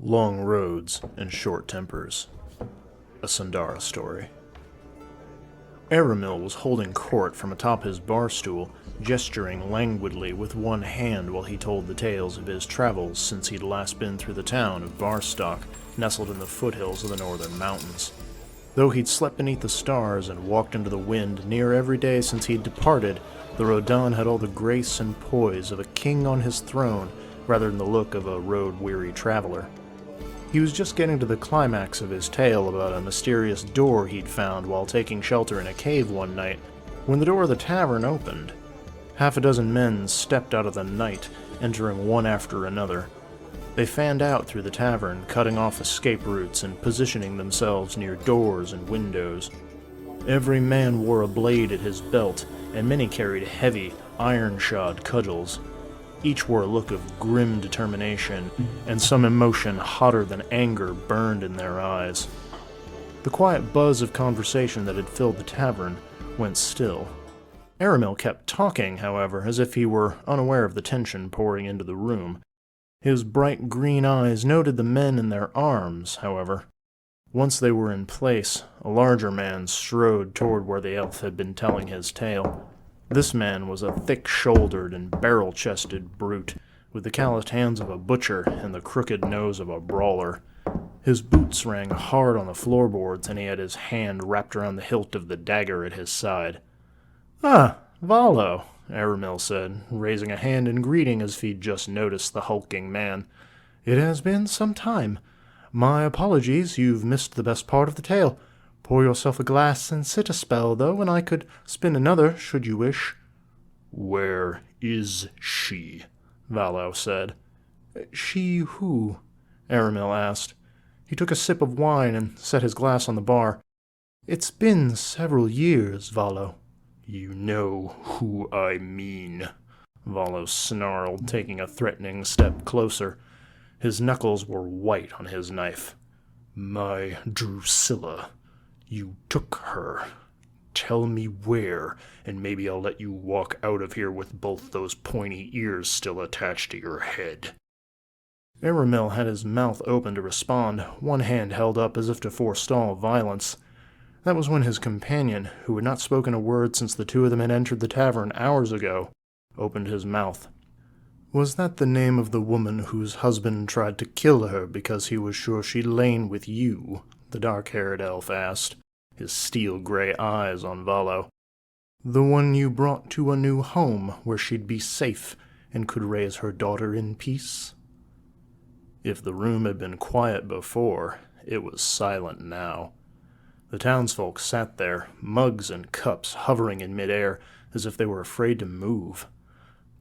Long roads and short tempers. A Sundara story. Aramil was holding court from atop his bar stool, gesturing languidly with one hand while he told the tales of his travels since he'd last been through the town of Barstock, nestled in the foothills of the northern mountains. Though he'd slept beneath the stars and walked into the wind near every day since he'd departed, the Rodan had all the grace and poise of a king on his throne rather than the look of a road-weary traveler. He was just getting to the climax of his tale about a mysterious door he'd found while taking shelter in a cave one night, when the door of the tavern opened. Half a dozen men stepped out of the night, entering one after another. They fanned out through the tavern, cutting off escape routes and positioning themselves near doors and windows. Every man wore a blade at his belt, and many carried heavy, iron-shod cudgels. Each wore a look of grim determination, and some emotion hotter than anger burned in their eyes. The quiet buzz of conversation that had filled the tavern went still. Aramil kept talking, however, as if he were unaware of the tension pouring into the room. His bright green eyes noted the men in their arms, however. Once they were in place, a larger man strode toward where the elf had been telling his tale. This man was a thick-shouldered and barrel-chested brute, with the calloused hands of a butcher and the crooked nose of a brawler. His boots rang hard on the floorboards, and he had his hand wrapped around the hilt of the dagger at his side. "Ah, Valo," Aramil said, raising a hand in greeting as if he'd just noticed the hulking man. "It has been some time. My apologies, you've missed the best part of the tale. Pour yourself a glass and sit a spell, though, and I could spin another, should you wish." "Where is she?" Valo said. "She who?" Aramil asked. He took a sip of wine and set his glass on the bar. "It's been several years, Valo." "You know who I mean," Valo snarled, taking a threatening step closer. His knuckles were white on his knife. "My Drusilla. You took her. Tell me where, and maybe I'll let you walk out of here with both those pointy ears still attached to your head." Aramil had his mouth open to respond, one hand held up as if to forestall violence. That was when his companion, who had not spoken a word since the two of them had entered the tavern hours ago, opened his mouth. "Was that the name of the woman whose husband tried to kill her because he was sure she'd lain with you?" the dark-haired elf asked, his steel-gray eyes on Valo. "The one you brought to a new home where she'd be safe and could raise her daughter in peace?" If the room had been quiet before, it was silent now. The townsfolk sat there, mugs and cups hovering in midair as if they were afraid to move.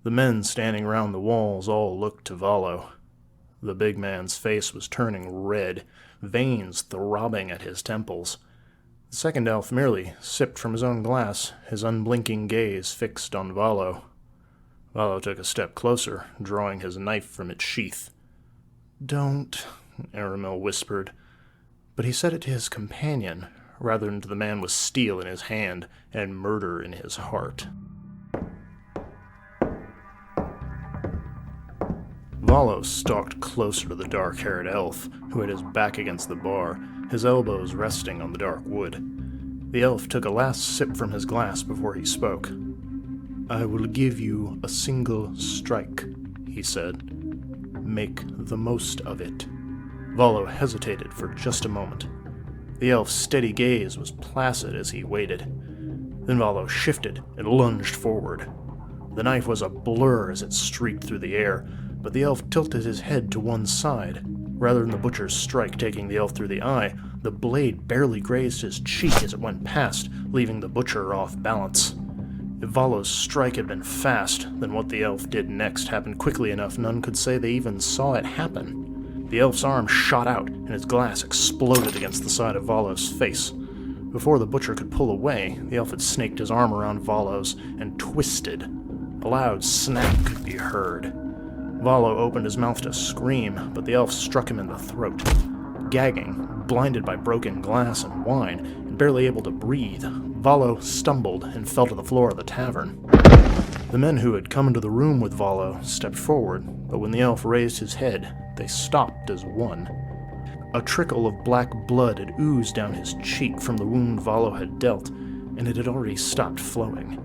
The men standing round the walls all looked to Valo. The big man's face was turning red, veins throbbing at his temples. The second elf merely sipped from his own glass, his unblinking gaze fixed on Valo. Valo took a step closer, drawing his knife from its sheath. "Don't," Aramil whispered. But he said it to his companion, rather than to the man with steel in his hand and murder in his heart. Valo stalked closer to the dark-haired elf, who had his back against the bar, his elbows resting on the dark wood. The elf took a last sip from his glass before he spoke. "I will give you a single strike," he said. "Make the most of it." Valo hesitated for just a moment. The elf's steady gaze was placid as he waited. Then Valo shifted and lunged forward. The knife was a blur as it streaked through the air, but the elf tilted his head to one side. Rather than the butcher's strike taking the elf through the eye, the blade barely grazed his cheek as it went past, leaving the butcher off balance. If Valo's strike had been fast, then what the elf did next happened quickly enough none could say they even saw it happen. The elf's arm shot out, and his glass exploded against the side of Valo's face. Before the butcher could pull away, the elf had snaked his arm around Valo's and twisted. A loud snap could be heard. Valo opened his mouth to scream, but the elf struck him in the throat. Gagging, blinded by broken glass and wine, and barely able to breathe, Valo stumbled and fell to the floor of the tavern. The men who had come into the room with Valo stepped forward, but when the elf raised his head, They stopped as one. A trickle of black blood had oozed down his cheek from the wound Valo had dealt, and it had already stopped flowing.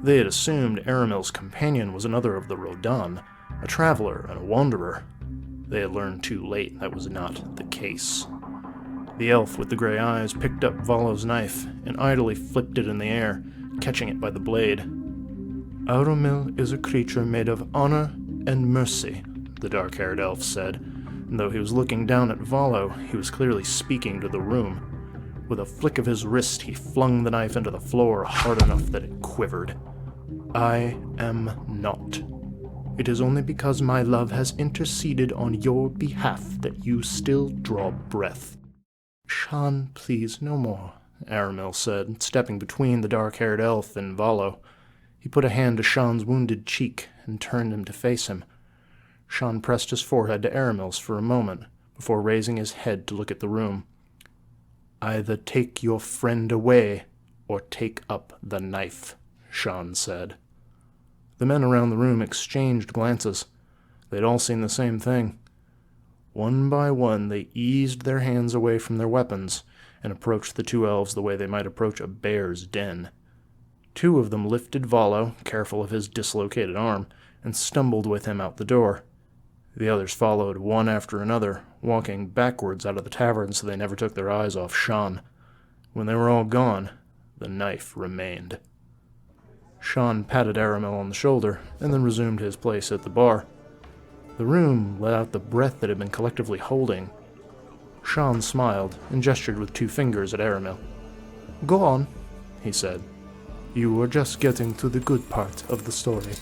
They had assumed Aramil's companion was another of the Rodan, a traveler and a wanderer. They had learned too late that was not the case. The elf with the gray eyes picked up Valo's knife and idly flipped it in the air, catching it by the blade. "Aramil is a creature made of honor and mercy," the dark-haired elf said, and though he was looking down at Valo, he was clearly speaking to the room. With a flick of his wrist, he flung the knife into the floor hard enough that it quivered. "I am not. It is only because my love has interceded on your behalf that you still draw breath." "Shan, please, no more," Aramil said, stepping between the dark-haired elf and Valo. He put a hand to Shan's wounded cheek and turned him to face him. Shan pressed his forehead to Aramil's for a moment, before raising his head to look at the room. "Either take your friend away, or take up the knife," Shan said. The men around the room exchanged glances. They'd all seen the same thing. One by one, they eased their hands away from their weapons and approached the two elves the way they might approach a bear's den. Two of them lifted Valo, careful of his dislocated arm, and stumbled with him out the door. The others followed, one after another, walking backwards out of the tavern so they never took their eyes off Shan. When they were all gone, the knife remained. Shan patted Aramil on the shoulder, and then resumed his place at the bar. The room let out the breath that had been collectively holding. Shan smiled, and gestured with 2 fingers at Aramil. "Go on," he said. "You were just getting to the good part of the story."